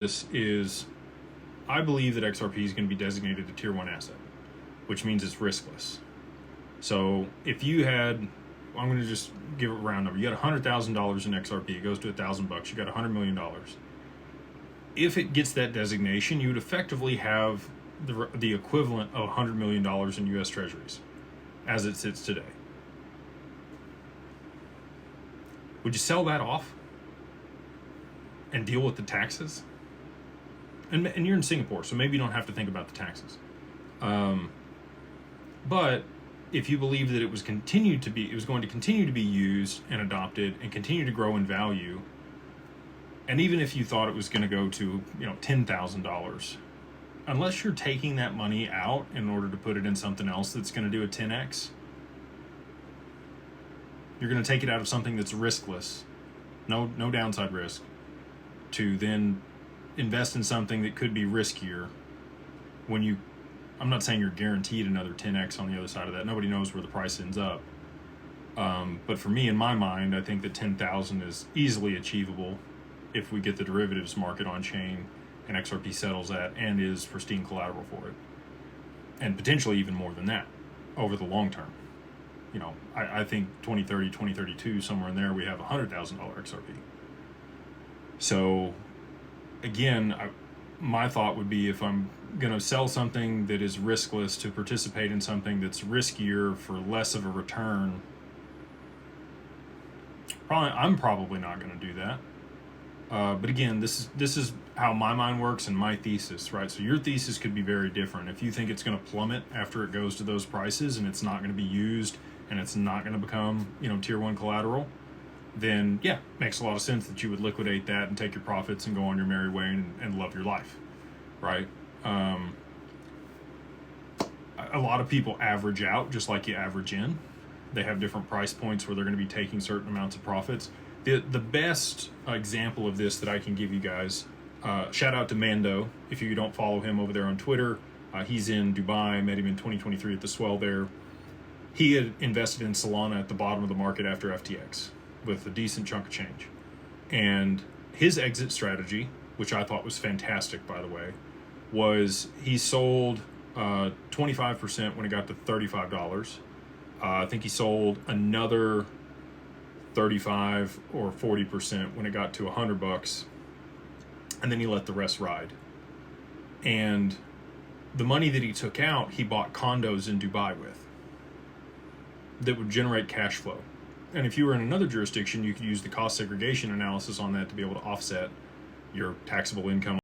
this is, I believe that XRP is going to be designated a tier 1 asset, which means it's riskless. So if you had, I'm going to just give it a round number. You got $100,000 in XRP. It goes to $1,000. You got $100 million. If it gets that designation, you would effectively have the equivalent of $100 million in U.S. Treasuries as it sits today. Would you sell that off and deal with the taxes? And you're in Singapore, so maybe you don't have to think about the taxes. But if you believe that it was going to continue to be used and adopted and continue to grow in value, and even if you thought it was going to go to $10,000, unless you're taking that money out in order to put it in something else that's going to do a 10x, you're going to take it out of something that's riskless, no downside risk, to then invest in something that could be riskier. I'm not saying you're guaranteed another 10x on the other side of that. Nobody knows where the price ends up. But for me, in my mind, I think that 10,000 is easily achievable if we get the derivatives market on chain and XRP settles that and is pristine collateral for it. And potentially even more than that over the long term. I think 2030, 2032, somewhere in there, we have $100,000 XRP. So again, my thought would be, if I'm going to sell something that is riskless to participate in something that's riskier for less of a return, I'm probably not going to do that. But again, this is how my mind works and my thesis, right? So your thesis could be very different. If you think it's going to plummet after it goes to those prices and it's not going to be used and it's not going to become, tier 1 collateral, then yeah, makes a lot of sense that you would liquidate that and take your profits and go on your merry way and love your life, right? A lot of people average out just like you average in. They have different price points where they're going to be taking certain amounts of profits. The best example of this that I can give you guys, shout out to Mando. If you don't follow him over there on Twitter, he's in Dubai. I met him in 2023 at the Swell there. He had invested in Solana at the bottom of the market after FTX with a decent chunk of change. And his exit strategy, which I thought was fantastic, by the way, was he sold 25% when it got to $35. I think he sold another 35 or 40% when it got to $100, and then he let the rest ride. And the money that he took out, he bought condos in Dubai with that would generate cash flow. And if you were in another jurisdiction, you could use the cost segregation analysis on that to be able to offset your taxable income